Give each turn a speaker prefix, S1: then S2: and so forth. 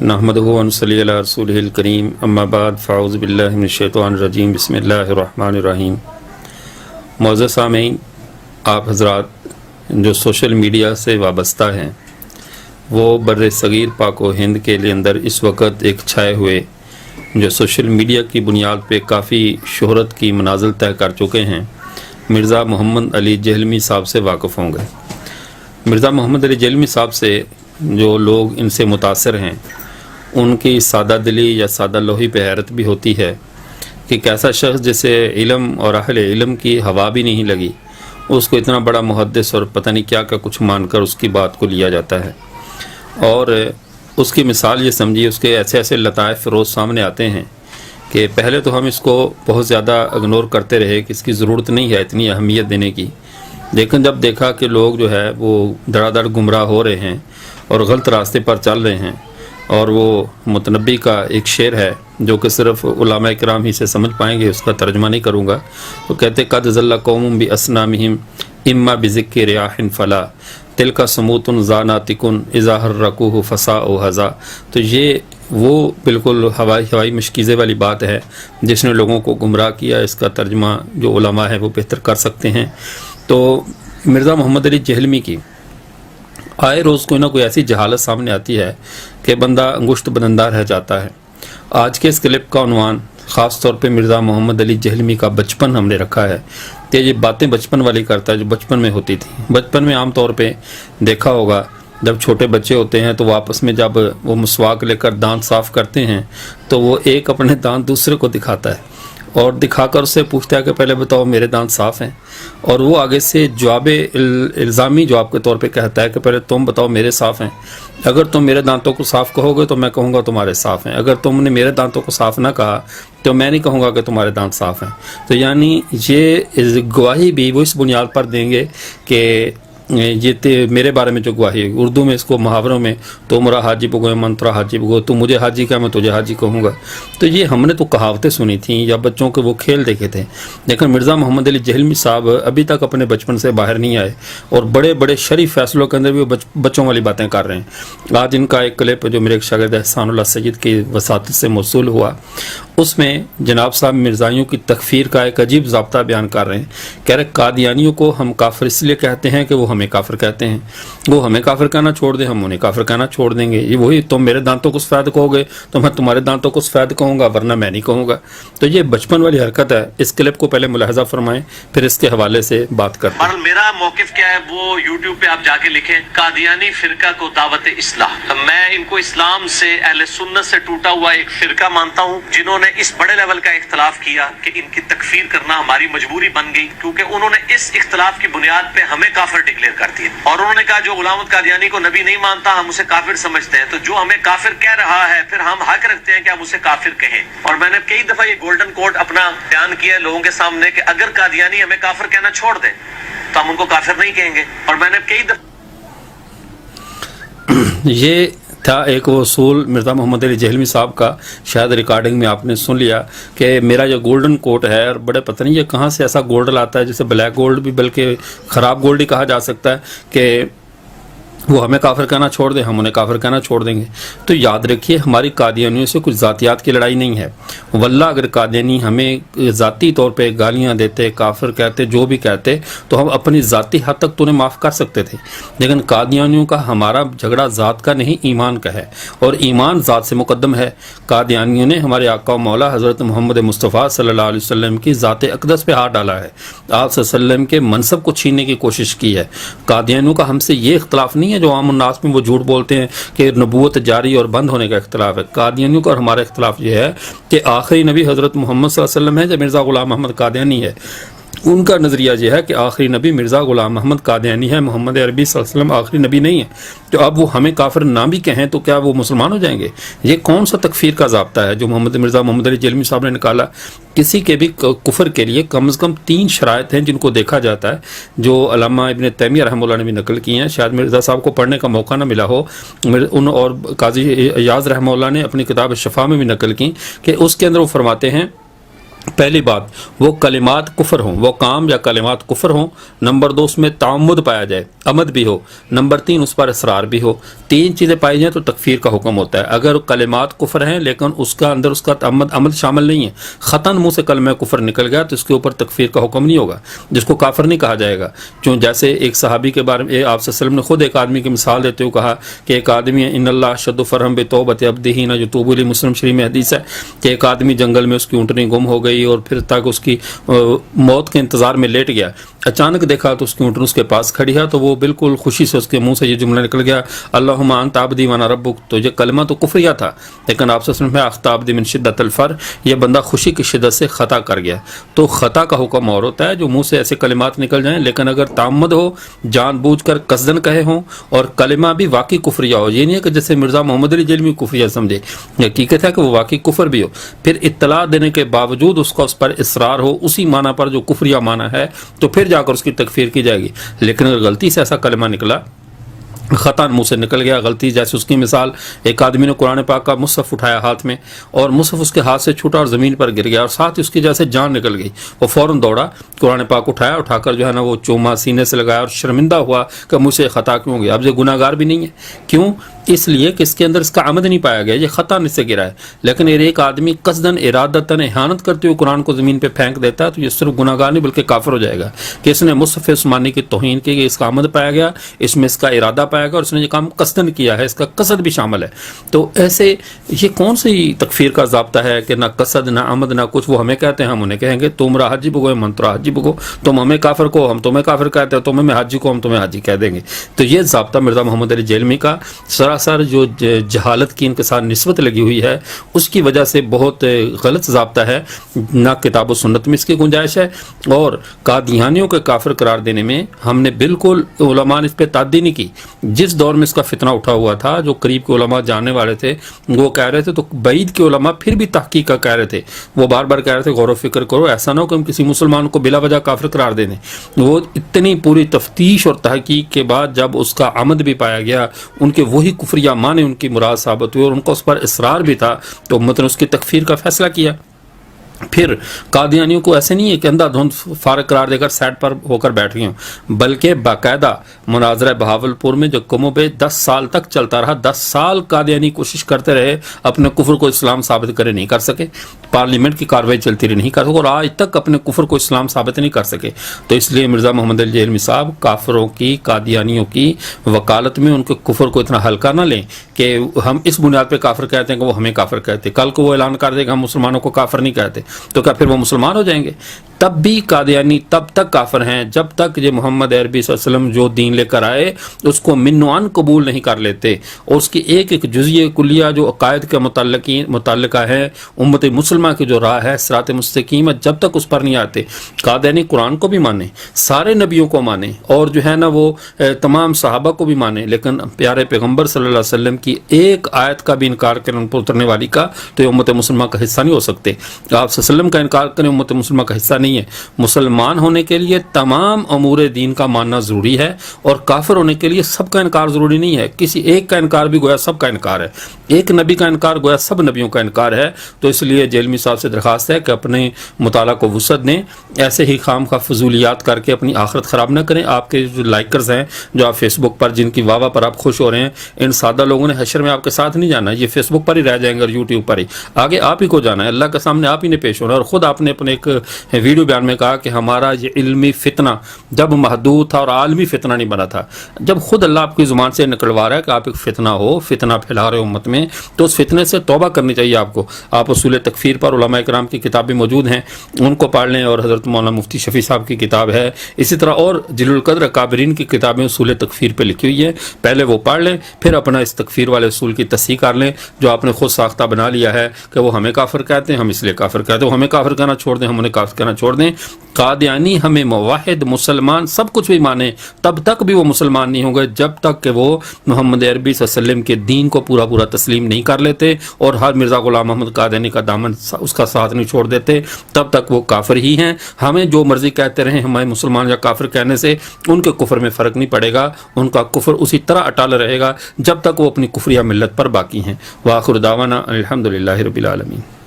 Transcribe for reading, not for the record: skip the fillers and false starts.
S1: نحمدہ و نصلی علی رسولہ الکریم اما بعد فاعوذ باللہ من الشیطان الرجیم بسم اللہ الرحمن الرحیم۔ معزز سامعین، آپ حضرات جو سوشل میڈیا سے وابستہ ہیں وہ بر صغیر پاک و ہند کے اندر اس وقت ایک چھائے ہوئے جو سوشل میڈیا کی بنیاد پہ کافی شہرت کی منازل طے کر چکے ہیں، مرزا محمد علی جہلمی صاحب سے واقف ہوں گے۔ مرزا محمد علی جہلمی صاحب سے جو لوگ ان سے متاثر ہیں ان کی سادہ دلی یا سادہ لوحی پہ حیرت بھی ہوتی ہے کہ ایک ایسا شخص جسے علم اور اہل علم کی ہوا بھی نہیں لگی، اس کو اتنا بڑا محدث اور پتہ نہیں کیا کچھ مان کر اس کی بات کو لیا جاتا ہے، اور اس کی مثال یہ سمجھیے، اس کے ایسے ایسے لطائف روز سامنے آتے ہیں کہ پہلے تو ہم اس کو بہت زیادہ اگنور کرتے رہے کہ اس کی ضرورت نہیں ہے اتنی اہمیت دینے کی، لیکن جب دیکھا کہ لوگ جو ہے وہ دڑا دڑ گمراہ ہو رہے ہیں اور غلط راستے پر چل رہے ہیں، اور وہ متنبی کا ایک شعر ہے جو کہ صرف علماء کرام ہی سے سمجھ پائیں گے، اس کا ترجمہ نہیں کروں گا، تو کہتے قد ضل قوم باسنامہم اما بذکر ریاح فلا تلک سموت ذاناتک اذا حرکوہ فساء حظا۔ تو یہ وہ بالکل ہوائی مشکیزے والی بات ہے جس نے لوگوں کو گمراہ کیا، اس کا ترجمہ جو علماء ہے وہ بہتر کر سکتے ہیں۔ تو مرزا محمد علی جہلمی کی آئے روز کوئی نہ کوئی ایسی جہالت سامنے آتی ہے کہ بندہ انگشت بدندار رہ جاتا ہے۔ آج کے اس کلپ کا عنوان خاص طور پہ مرزا محمد علی جہلمی کا بچپن ہم نے رکھا ہے کہ یہ باتیں بچپن والی کرتا ہے جو بچپن میں ہوتی تھی۔ بچپن میں عام طور پہ دیکھا ہوگا جب چھوٹے بچے ہوتے ہیں تو وہ آپس میں جب وہ مسواک لے کر دانت صاف کرتے ہیں تو وہ ایک اپنے دانت دوسرے کو دکھاتا ہے اور دکھا کر اسے پوچھتا ہے کہ پہلے بتاؤ میرے دانت صاف ہیں، اور وہ آگے سے جواب الزامی جواب کے طور پہ کہتا ہے کہ پہلے تم بتاؤ میرے صاف ہیں، اگر تم میرے دانتوں کو صاف کہو گے تو میں کہوں گا تمہارے صاف ہیں، اگر تم نے میرے دانتوں کو صاف نہ کہا تو میں نہیں کہوں گا کہ تمہارے دانت صاف ہیں۔ تو یعنی یہ گواہی بھی وہ اس بنیاد پر دیں گے کہ یہ میرے بارے میں جو گواہی ہے، اردو میں اس کو محاوروں میں تو مرا حاجی بگو منترا حاجی بگو، تو مجھے حاجی کہا میں تجھے حاجی کہوں گا۔ تو یہ ہم نے تو کہاوتیں سنی تھیں یا بچوں کے وہ کھیل دیکھے تھے، لیکن مرزا محمد علی جہلمی صاحب ابھی تک اپنے بچپن سے باہر نہیں آئے اور بڑے بڑے شریف فیصلوں کے اندر بھی وہ بچوں والی باتیں کر رہے ہیں۔ آج ان کا ایک کلپ جو میرے ایک شاگرد احسان اللہ سید کی وساطت سے موصول ہوا، اس میں جناب صاحب مرزائیوں کی تکفیر کا ایک عجیب ضابطہ بیان کر رہے ہیں، کہہ رہے قادیانیوں کو ہم کافر اس لیے کہتے ہیں کہ وہ ہمیں کافر کہتے ہیں، وہ ہمیں کافر کہنا چھوڑ دیں ہم انہیں کافر کہنا چھوڑ دیں گے، یہ وہی تم میرے دانتوں کو سفید کہو گے تو میں تمہارے دانتوں کو سفید کہوں گا ورنہ میں نہیں کہوں گا۔ تو یہ بچپن والی حرکت ہے۔ اس کلپ کو پہلے ملاحظہ فرمائیں پھر اس کے حوالے سے بات کرتے ہیں۔
S2: میرا موقف کیا ہے وہ یوٹیوب پہ آپ جا کے لکھیں قادیانی فرقہ کو دعوت اصلاح۔ میں ان کو اسلام سے اہل سنت سے ٹوٹا ہوا ایک فرقہ مانتا ہوں جنہوں نے اس بڑے لیول کا اختلاف کیا کہ ان کی تکفیر کرنا ہماری مجبوری بن گئی، کیونکہ انہوں نے اس اختلاف کی بنیاد پہ ہمیں کافر ڈکلیئر کر دیا، اور انہوں نے کہا جو غلام احمد قادیانی کو نبی نہیں مانتا ہم اسے کافر سمجھتے ہیں، تو جو ہمیں کافر کہہ رہا ہے پھر ہم حق رکھتے ہیں کہ ہم اسے کافر کہیں۔ اور میں نے کئی دفعہ یہ گولڈن کوڈ اپنا بیان کیا ہے لوگوں کے سامنے کہ اگر قادیانی ہمیں کافر کہنا چھوڑ دیں تو ہم ان کو کافر نہیں کہیں گے، اور میں نے کئی دفعہ
S1: یہ تھا ایک اصول مرزا محمد علی جہلمی صاحب کا، شاید ریکارڈنگ میں آپ نے سن لیا کہ میرا یہ گولڈن کوٹ ہے، اور بڑے پتہ نہیں یہ کہاں سے ایسا گولڈ لاتا ہے جسے بلیک گولڈ بھی بلکہ خراب گولڈ ہی کہا جا سکتا ہے کہ وہ ہمیں کافر کہنا چھوڑ دیں ہم انہیں کافر کہنا چھوڑ دیں گے۔ تو یاد رکھیے ہماری قادیانیوں سے کچھ ذاتیات کی لڑائی نہیں ہے، واللہ اگر قادیانی ہمیں ذاتی طور پہ گالیاں دیتے کافر کہتے جو بھی کہتے تو ہم اپنی ذاتی حد تک تو انہیں معاف کر سکتے تھے، لیکن قادیانیوں کا ہمارا جھگڑا ذات کا نہیں ایمان کا ہے، اور ایمان ذات سے مقدم ہے۔ قادیانیوں نے ہمارے آقا و مولا حضرت محمد مصطفیٰ صلی اللہ علیہ وسلم کی ذات اقدس پہ ہاتھ ڈالا ہے، آپ صلی اللہ علیہ وسلم کے منصب کو چھیننے کی کوشش کی ہے۔ قادیانیوں کا ہم سے یہ اختلاف نہیں ہے جو عام الناس میں وہ جھوٹ بولتے ہیں کہ نبوت جاری اور بند ہونے کا اختلاف ہے۔ قادیانیوں کا اور ہمارا اختلاف یہ ہے کہ آخری نبی حضرت محمد صلی اللہ علیہ وسلم ہے یا مرزا غلام احمد قادیانی ہے۔ ان کا نظریہ یہ ہے کہ آخری نبی مرزا غلام احمد قادیانی ہے، محمد عربی صلی اللہ علیہ وسلم آخری نبی نہیں ہے۔ تو اب وہ ہمیں کافر نہ بھی کہیں تو کیا وہ مسلمان ہو جائیں گے؟ یہ کون سا تکفیر کا ضابطہ ہے جو مرزا محمد علی جہلمی صاحب نے نکالا؟ کسی کے بھی کفر کے لیے کم از کم 3 شرائط ہیں جن کو دیکھا جاتا ہے، جو علامہ ابن تیمیہ رحمہ اللہ نے بھی نقل کی ہیں، شاید مرزا صاحب کو پڑھنے کا موقع نہ ملا ہو، ان اور قاضی ایاز رحمہ اللہ نے اپنی کتاب شفا میں بھی نقل کی کہ اس کے اندر وہ فرماتے ہیں پہلی بات وہ کلمات کفر ہوں، وہ کام یا کلمات کفر ہوں۔ نمبر 2 اس میں تعمد پایا جائے، عمد بھی ہو۔ نمبر 3 اس پر اصرار بھی ہو۔ 3 چیزیں پائی جائیں تو تکفیر کا حکم ہوتا ہے۔ اگر کلمات کفر ہیں لیکن اس کا اندر اس کا عمل شامل نہیں ہے، خطاً منہ سے کلمہ کفر نکل گیا تو اس کے اوپر تکفیر کا حکم نہیں ہوگا، جس کو کافر نہیں کہا جائے گا۔ چون جیسے ایک صحابی کے بارے میں آپ صلی اللہ علیہ وسلم نے خود ایک آدمی کی مثال دیتے ہوئے کہا کہ ایک آدمی ان اللہ شد فرحم بتوبۃ عبدہ نہ یتوب الیہ، مسلم شریف میں حدیث ہے کہ ایک آدمی جنگل میں اس کی اونٹنی گم ہو گئی اور پھر تک اس کی موت کے انتظار میں لیٹ گیا، اچانک دیکھا تو اس کی اونٹنی اس کے پاس کھڑی ہے، تو وہ بالکل خوشی سے اس کے منہ سے یہ جملہ نکل گیا اللہم انت عبدی وانا ربک۔ تو یہ کلمہ تو کفریہ تھا لیکن آپ صلی اللہ علیہ وسلم میں اخطا عبدی من شدت الفرح، یہ بندہ خوشی کی شدت سے خطا کر گیا۔ تو خطا کا حکم اور ہوتا ہے جو منہ سے ایسے کلمات نکل جائیں، لیکن اگر تعمد ہو، جان بوجھ کر قصدن کہے ہوں اور کلمہ بھی واقعی کفریہ ہو، یہ نہیں ہے کہ جیسے مرزا محمد علی جیلمی کفریہ سمجھے، حقیقت ہے کہ وہ واقعی کفر بھی ہو، پھر اطلاع دینے کے باوجود اس کا اس پر اصرار ہو اسی معنی پر جو کفریہ معنی ہے، تو پھر جا کر اس کی تکفیر کی جائے گی۔ لیکن اگر غلطی سے ایسا کلمہ نکلا، خطاً منہ سے نکل گیا، غلطی، جیسے اس کی مثال ایک آدمی نے قرآن پاک کا مصحف اٹھایا ہاتھ میں اور مصحف اس کے ہاتھ سے چھوٹا اور زمین پر گر گیا اور ساتھ ہی اس کی جیسے جان نکل گئی، وہ فوراً دوڑا، قرآن پاک اٹھایا، اٹھا کر جو ہے نا وہ چوما سینے سے لگایا اور شرمندہ ہوا کہ مجھ سے خطا کیوں ہو گیا۔ اب یہ گناہ گار بھی نہیں ہے، کیوں؟ اس لیے کہ اس کے اندر اس کا عمد نہیں پایا گیا، یہ خطا اس سے گرا ہے۔ لیکن ایک آدمی قصداً ارادتاً احانت کرتے ہوئے قرآن کو زمین پہ پھینک دیتا ہے تو یہ صرف گناہ گار نہیں بلکہ کافر ہو جائے گا کہ اس نے مصحف عثمانی کی توہین کی، اس کا عمد پایا گیا، اس میں اس کا ارادہ پایا گیا اور اس نے یہ کام قصداً کیا ہے، اس کا قصد بھی شامل ہے۔ تو ایسے یہ کون سی تکفیر کا ضابطہ ہے کہ نہ قصد نہ عمد نہ کچھ؟ وہ ہمیں کہتے ہیں، ہم انہیں کہیں گے تم را حجی بگو من ترا حجی بگو، تم ہمیں کافر کو ہم تمہیں کافر کہتے ہیں، تم ہمیں حاجی کو ہم تمہیں حاجی کہہ دیں گے۔ تو یہ ضابطہ مرزا محمد علی جیلمی کا سراسر جو جہالت کی ان کے ساتھ نسبت لگی ہوئی ہے اس کی وجہ سے بہت غلط ضابطہ ہے، نہ کتاب و سنت میں اس کی گنجائش ہے، اور قادیانیوں کے کافر قرار دینے میں ہم نے بالکل علماء نے اس پہ تعدی نہیں کی۔ جس دور میں اس کا فتنہ اٹھا ہوا تھا، جو قریب کے علماء جاننے والے تھے وہ کہہ رہے تھے، تو بعید کے علماء پھر بھی تحقیق کا کہہ رہے تھے، وہ بار بار کہہ رہے تھے غور و فکر کرو، ایسا نہ ہو کہ ہم کسی مسلمان کو بلا وجہ کافر قرار دے دیں۔ وہ اتنی پوری تفتیش اور تحقیق کے بعد جب اس کا عمد بھی پایا گیا، ان کے وہی کفریہ معنی ان کی مراد ثابت ہوئی اور ان کو اس پر اصرار بھی تھا، تو امت نے اس کی تکفیر کا فیصلہ کیا۔ پھر قادیانیوں کو ایسے نہیں ہے کہ اندھا دھند فارغ قرار دے کر سیٹ پر ہو کر بیٹھ گئے ہوں، بلکہ باقاعدہ مناظرہ بہاولپور میں جو کم و بیش 10 سال تک چلتا رہا، 10 سال قادیانی کوشش کرتے رہے، اپنے کفر کو اسلام ثابت کرے، نہیں کر سکے، پارلیمنٹ کی کارروائی چلتی رہی، نہیں کر سکے، اور آج تک اپنے کفر کو اسلام ثابت نہیں کر سکے۔ تو اس لیے مرزا محمد علی جیلمی صاحب کافروں کی، قادیانیوں کی وکالت میں ان کے کفر کو اتنا ہلکا نہ لیں کہ ہم اس بنیاد پہ کافر کہتے ہیں کہ وہ ہمیں کافر کہتے، کل کو وہ اعلان کر دے کہ ہم مسلمانوں کو کافر نہیں کہتے، تو کیا پھر وہ مسلمان ہو جائیں گے؟ تب بھی قادیانی تب تک کافر ہیں جب تک یہ محمد عربی صلی اللہ علیہ وسلم جو دین لے کر آئے اس کو من و عن قبول نہیں کر لیتے، اور اس کی ایک ایک جزیہ کلیہ جو عقائد کے متعلقہ ہے، امت مسلمہ کی جو راہ ہے صراط مستقیم، جب تک اس پر نہیں آتے۔ قادیانی قرآن کو بھی مانے، سارے نبیوں کو مانے، اور جو ہے نا وہ تمام صحابہ کو بھی مانے، لیکن پیارے پیغمبر صلی اللہ علیہ وسلم کی ایک آیت کا بھی انکار کریں ان پر اترنے والی کا، تو یہ امت مسلمہ کا حصہ نہیں ہو سکتے۔ آپ صلی اللہ علیہ وسلم کا انکار کریں امت مسلمہ کا حصہ نہیں ہے۔ مسلمان ہونے کے لیے تمام امور دین کا ماننا ضروری ہے، اور کافر ہونے کے لیے سب کا انکار ضروری نہیں ہے۔ کسی ایک کا انکار بھی گویا سب کا انکار ہے، ایک نبی کا انکار گویا سب نبیوں کا انکار ہے۔ تو اس لیے جیلمی صاحب سے درخواست ہے کہ اپنے مطالعہ کو وسعت دیں، ایسے ہی خام خواہ فضولیات کر کے اپنی آخرت خراب نہ کریں۔ آپ کے جو لائکرز ہیں جو آپ فیس بک پر جن کی واہ واہ پر آپ خوش ہو رہے ہیں، ان سادہ لوگوں نے حشر میں آپ کے ساتھ نہیں جانا، یہ فیس بک پر ہی رہ جائیں گے اور یوٹیوب پر ہی، آگے آپ ہی کو جانا ہے، اللہ کے سامنے آپ ہی نے پیش ہونا ہے۔ اور خود آپ نے اپنے ایک ویڈیو بیان میں کہا کہ ہمارا یہ علمی فتنہ جب محدود تھا اور عالمی فتنہ نہیں بنا تھا، جب خود اللہ آپ کی زبان سے نکلوا رہا ہے کہ آپ ایک فتنہ ہو، فتنہ پھیلا رہے ہو امت میں، تو اس فتنے سے توبہ کرنی چاہیے آپ کو۔ آپ اصول تکفیر پر علماء کرام کی کتابیں موجود ہیں، ان کو پڑھ لیں، اور حضرت مولانا مفتی شفیع صاحب کی کتاب ہے، اسی طرح اور جلیل القدر اکابرین کی کتابیں اصول تکفیر پہ لکھی ہوئی ہے، پہلے وہ پڑھ لیں، پھر اپنا اس تکفیر والے اصول کی تصحیح کر لیں جو آپ نے خود ساختہ بنا لیا ہے کہ وہ ہمیں کافر کہتے ہیں، ہم اس لیے کافر کہتے ہیں، وہ ہمیں کافر کہنا چھوڑ دیں، ہم انہیں کافر کہنا چھوڑ دیں۔ قادیانی ہمیں موحد مسلمان سب کچھ بھی مانے، تب تک بھی وہ مسلمان نہیں ہوں گے جب تک کہ وہ محمد عربی صلی اللہ علیہ وسلم کے دین کو پورا پورا تسلیم نہیں کر لیتے اور ہر مرزا غلام محمد قادیانی کا دامن اس کا ساتھ نہیں چھوڑ دیتے، تب تک وہ کافر ہی ہیں۔ ہمیں جو مرضی کہتے رہیں، ہمیں مسلمان یا کافر کہنے سے ان کے کفر میں فرق نہیں پڑے گا، ان کا کفر اسی طرح اٹال رہے گا جب تک وہ اپنی کفریہ ملت پر باقی ہیں۔ وآخر دعوانا الحمدللہ رب العالمین۔